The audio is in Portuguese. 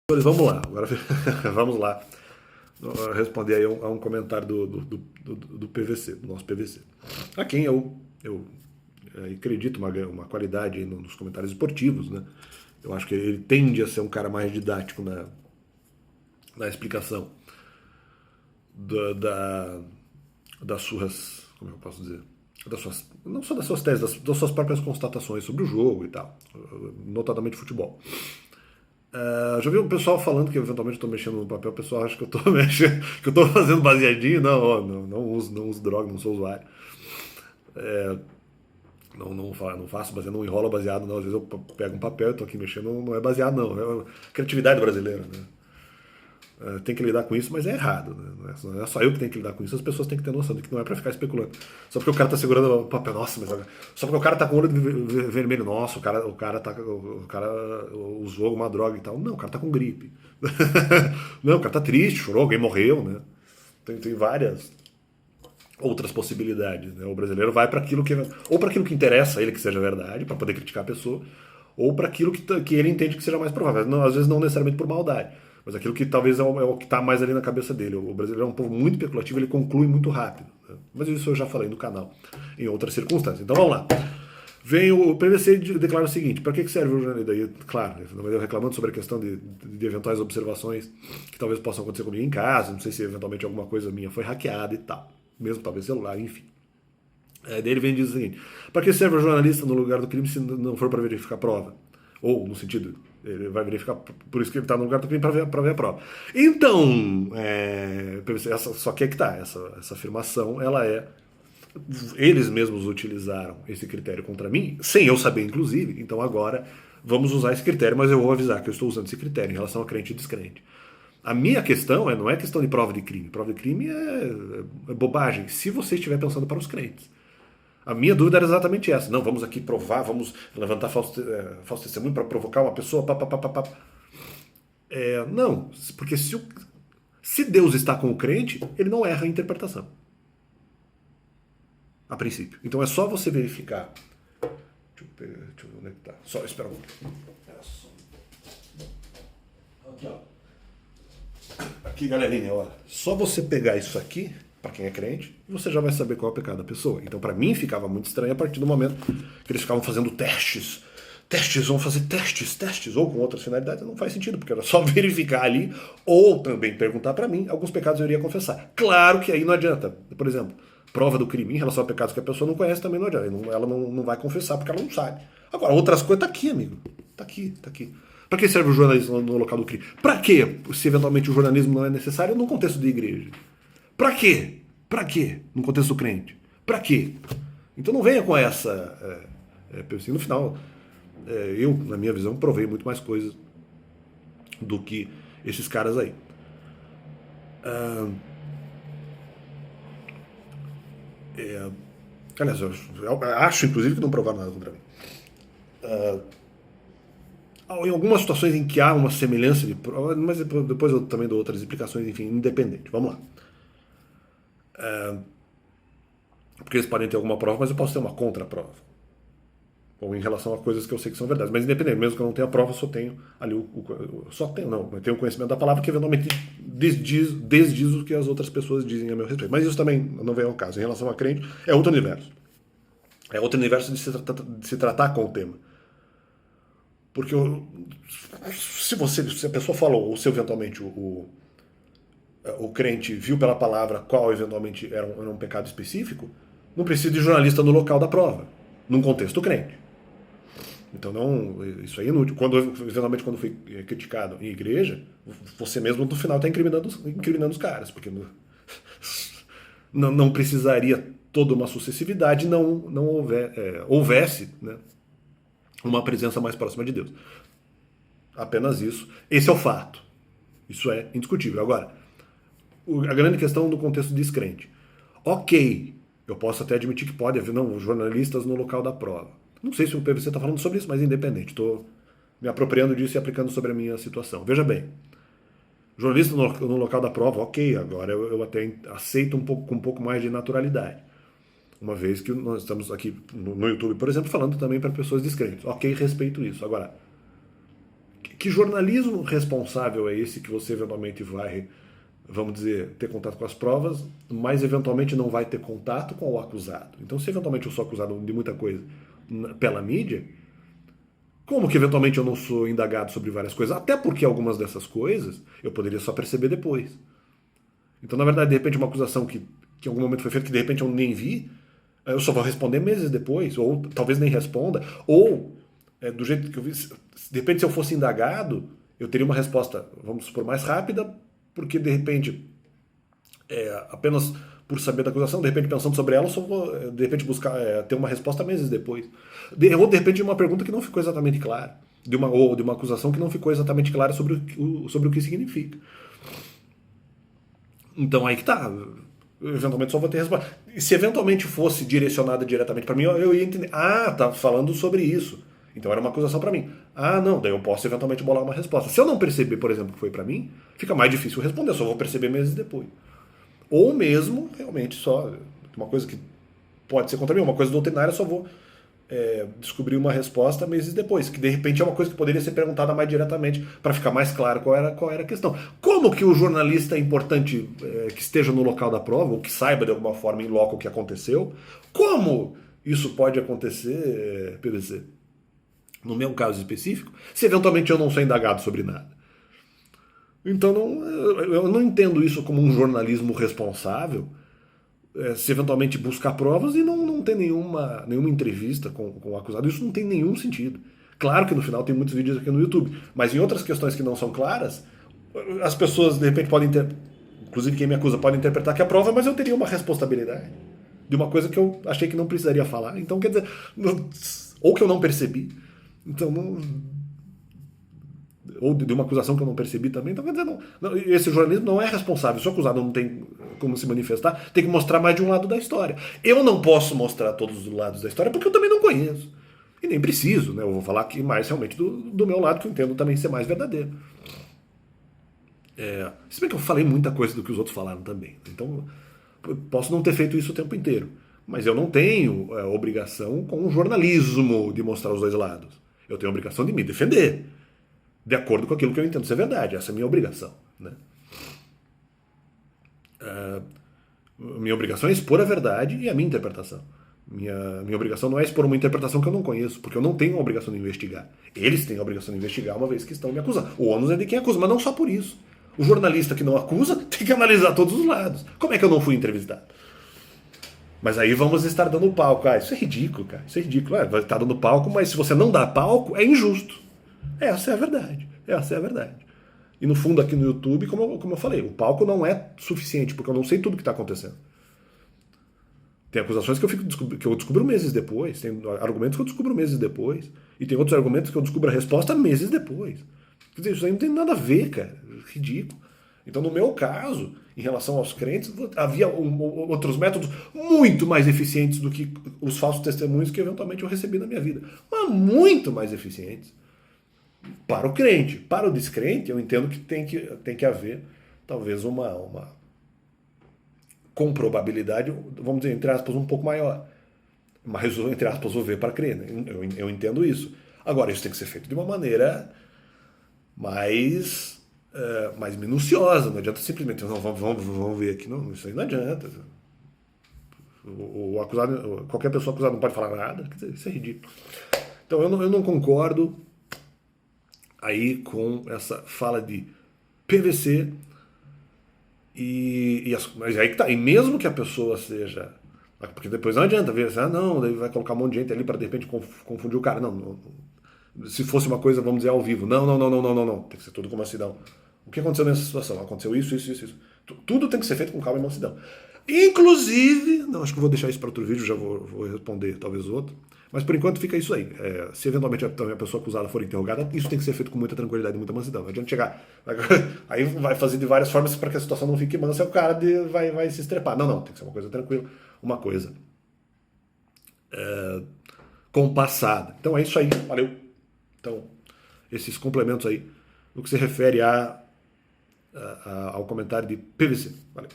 Vamos lá, agora vamos lá responder aí a um comentário do PVC, do nosso PVC. A quem eu acredito uma qualidade aí nos comentários esportivos, né? Eu acho que ele tende a ser um cara mais didático na explicação da, das suas, como eu posso dizer, não só das suas teses, das suas próprias constatações sobre o jogo e tal, notadamente futebol. Já vi um pessoal falando que eventualmente estou mexendo no papel, o pessoal acha que eu estou mexendo, que eu estou fazendo baseadinho. Não uso droga, não sou usuário. Não faço baseado, não enrolo baseado, não. Às vezes eu pego um papel e estou aqui mexendo, não é baseado, não. É criatividade brasileira, né? Tem que lidar com isso, mas é errado, né? Não é só eu que tenho que lidar com isso, as pessoas têm que ter noção de que não é pra ficar especulando. Só porque o cara tá segurando o papel, nossa, mas só porque o cara tá com o olho vermelho, nossa, o cara usou alguma droga e tal. Não, o cara tá com gripe. Não, o cara tá triste, chorou, alguém morreu, né? Tem várias outras possibilidades, né? O brasileiro vai para aquilo que ou para aquilo que interessa a ele que seja verdade, para poder criticar a pessoa, ou para aquilo que ele entende que seja mais provável. Não, às vezes não necessariamente por maldade, mas aquilo que talvez é o que está mais ali na cabeça dele. O brasileiro é um povo muito especulativo, ele conclui muito rápido, né? Mas isso eu já falei no canal em outras circunstâncias. Então vamos lá. Vem o PVC e declara o seguinte: para que serve o jornalismo? Daí, claro, reclamando sobre a questão de eventuais observações que talvez possam acontecer comigo em casa, não sei se eventualmente alguma coisa minha foi hackeada e tal, mesmo talvez celular, enfim. Daí ele vem e diz o seguinte: para que serve o jornalista no lugar do crime se não for para verificar a prova? Ou, no sentido, ele vai verificar, por isso que ele está no lugar do crime para ver a prova. Então, só que é que tá, essa afirmação, ela é. Eles mesmos utilizaram esse critério contra mim, sem eu saber, inclusive. Então agora vamos usar esse critério, mas eu vou avisar que eu estou usando esse critério em relação a crente e descrente. A minha questão não é questão de prova de crime. Prova de crime é bobagem, se você estiver pensando para os crentes. A minha dúvida era exatamente essa. Não, vamos aqui provar, vamos levantar falso testemunho para provocar uma pessoa. Não, porque se Deus está com o crente, ele não erra a interpretação. A princípio. Então é só você verificar. Deixa eu ver onde é que tá. Só, espera um pouquinho. Aqui, ó. Aqui, galerinha, olha. Só você pegar isso aqui, para quem é crente, você já vai saber qual é o pecado da pessoa. Então, para mim, ficava muito estranho a partir do momento que eles ficavam fazendo testes. Vão fazer testes, ou com outras finalidades, não faz sentido, porque era só verificar ali, ou também perguntar para mim, alguns pecados eu iria confessar. Claro que aí não adianta. Por exemplo, prova do crime em relação a pecados que a pessoa não conhece também não adianta. Ela não vai confessar porque ela não sabe. Agora, outras coisas, tá aqui, amigo. Tá aqui. Para que serve o jornalismo no local do crime? Para quê? Se eventualmente o jornalismo não é necessário no contexto de igreja. Para quê? Para quê? No contexto do crente. Para quê? Então não venha com essa. No final, eu, na minha visão, provei muito mais coisas do que esses caras aí. Aliás, eu acho, inclusive, que não provaram nada contra mim. Em algumas situações em que há uma semelhança de prova, mas depois eu também dou outras explicações, enfim, independente. Vamos lá. Porque eles podem ter alguma prova, mas eu posso ter uma contraprova. Ou em relação a coisas que eu sei que são verdades. Mas independente, mesmo que eu não tenha prova, eu só tenho ali eu tenho o conhecimento da palavra que eventualmente desdiz o que as outras pessoas dizem a meu respeito. Mas isso também não vem ao caso. Em relação a crente, é outro universo. É outro universo de se tratar com o tema. Porque se a pessoa falou, ou se eventualmente o crente viu pela palavra qual eventualmente era um pecado específico, não precisa de jornalista no local da prova, num contexto crente. Então isso aí é inútil. Eventualmente quando fui criticado em igreja, você mesmo no final está incriminando os caras, porque não precisaria toda uma sucessividade, houvesse, né, uma presença mais próxima de Deus. Apenas isso. Esse é o fato. Isso é indiscutível. Agora, a grande questão do contexto descrente. Ok, eu posso até admitir que pode haver jornalistas no local da prova. Não sei se o PVC está falando sobre isso, mas independente. Estou me apropriando disso e aplicando sobre a minha situação. Veja bem, jornalista no local da prova, ok, agora eu até aceito com um pouco mais de naturalidade. Uma vez que nós estamos aqui no YouTube, por exemplo, falando também para pessoas descrentes. Ok, respeito isso. Agora, Que jornalismo responsável é esse que você eventualmente vai, vamos dizer, ter contato com as provas, mas eventualmente não vai ter contato com o acusado? Então, se eventualmente eu sou acusado de muita coisa pela mídia, como que eventualmente eu não sou indagado sobre várias coisas? Até porque algumas dessas coisas eu poderia só perceber depois. Então, na verdade, de repente, uma acusação que em algum momento foi feita que de repente eu nem vi, eu só vou responder meses depois, ou talvez nem responda, ou do jeito que eu vi, de repente, se eu fosse indagado, eu teria uma resposta, vamos supor, mais rápida, porque de repente, apenas por saber da acusação, de repente pensando sobre ela, eu só vou de repente buscar ter uma resposta meses depois. Ou de repente de uma pergunta que não ficou exatamente clara, ou de uma acusação que não ficou exatamente clara sobre o que significa. Então aí que tá. Eu eventualmente só vou ter resposta. E se eventualmente fosse direcionada diretamente para mim, eu ia entender. Ah, tá falando sobre isso. Então era uma acusação para mim. Ah, não, daí eu posso eventualmente bolar uma resposta. Se eu não perceber, por exemplo, que foi para mim, fica mais difícil responder, eu só vou perceber meses depois. Ou mesmo, realmente, só uma coisa que pode ser contra mim, uma coisa doutrinária, eu só vou descobrir uma resposta meses depois, que de repente é uma coisa que poderia ser perguntada mais diretamente para ficar mais claro qual era a questão. Como que o jornalista é importante que esteja no local da prova, ou que saiba de alguma forma em loco o que aconteceu? Como isso pode acontecer, PVC? No meu caso específico, se eventualmente eu não sou indagado sobre nada. Então eu não entendo isso como um jornalismo responsável, se eventualmente buscar provas e não ter nenhuma entrevista com o acusado. Isso não tem nenhum sentido. Claro que no final tem muitos vídeos aqui no YouTube, mas em outras questões que não são claras, as pessoas de repente podem inclusive quem me acusa pode interpretar que é prova, mas eu teria uma responsabilidade de uma coisa que eu achei que não precisaria falar. Então quer dizer, ou que eu não percebi. Então ou de uma acusação que eu não percebi também. Então, quer dizer, esse jornalismo não é responsável. Se o acusado não tem como se manifestar, tem que mostrar mais de um lado da história. Eu não posso mostrar todos os lados da história porque eu também não conheço. E nem preciso, né? Eu vou falar aqui mais realmente do meu lado, que eu entendo também ser mais verdadeiro. Se bem que eu falei muita coisa do que os outros falaram também. Então, posso não ter feito isso o tempo inteiro. Mas eu não tenho obrigação com o jornalismo de mostrar os dois lados. Eu tenho a obrigação de me defender, de acordo com aquilo que eu entendo ser verdade. Essa é a minha obrigação. Né? Minha obrigação é expor a verdade e a minha interpretação. Minha obrigação não é expor uma interpretação que eu não conheço, porque eu não tenho a obrigação de investigar. Eles têm a obrigação de investigar uma vez que estão me acusando. O ônus é de quem acusa, mas não só por isso. O jornalista que não acusa tem que analisar todos os lados. Como é que eu não fui entrevistado? Mas aí vamos estar dando palco. Isso é ridículo, cara. Isso é ridículo. Vai estar dando palco, mas se você não dá palco, é injusto. Essa é a verdade. Essa é a verdade. E no fundo aqui no YouTube, como eu falei, o palco não é suficiente, porque eu não sei tudo o que está acontecendo. Tem acusações que eu descubro meses depois, tem argumentos que eu descubro meses depois, e tem outros argumentos que eu descubro a resposta meses depois. Quer dizer, isso aí não tem nada a ver, cara. Ridículo. Então, no meu caso, em relação aos crentes, havia outros métodos muito mais eficientes do que os falsos testemunhos que eventualmente eu recebi na minha vida. Mas muito mais eficientes. Para o crente. Para o descrente, eu entendo que tem que haver, talvez, com probabilidade, vamos dizer, entre aspas, um pouco maior. Mas, entre aspas, vou ver para crer. Né? Eu entendo isso. Agora, isso tem que ser feito de uma maneira mais minuciosa. Não adianta simplesmente, não, vamos ver aqui. Não, isso aí não adianta. O acusado, qualquer pessoa acusada não pode falar nada. Quer dizer, isso é ridículo. Então, eu não concordo aí com essa fala de PVC mas aí que tá. E mesmo que a pessoa seja... Porque depois não adianta ver assim, não, daí vai colocar um monte de gente ali para de repente confundir o cara. Não, se fosse uma coisa, vamos dizer, ao vivo. Não. Tem que ser tudo com mansidão. O que aconteceu nessa situação? Aconteceu isso. Tudo tem que ser feito com calma e mansidão. Inclusive, não, acho que eu vou deixar isso para outro vídeo, já vou responder talvez outro. Mas por enquanto fica isso aí. Se eventualmente a pessoa acusada for interrogada, isso tem que ser feito com muita tranquilidade e muita mansidão. Não adianta chegar. Aí vai fazer de várias formas para que a situação não fique mansa e o cara vai se estrepar. Não, tem que ser uma coisa tranquila, uma coisa compassada. Então é isso aí. Valeu. Então, esses complementos aí no que se refere ao comentário de PVC. Valeu.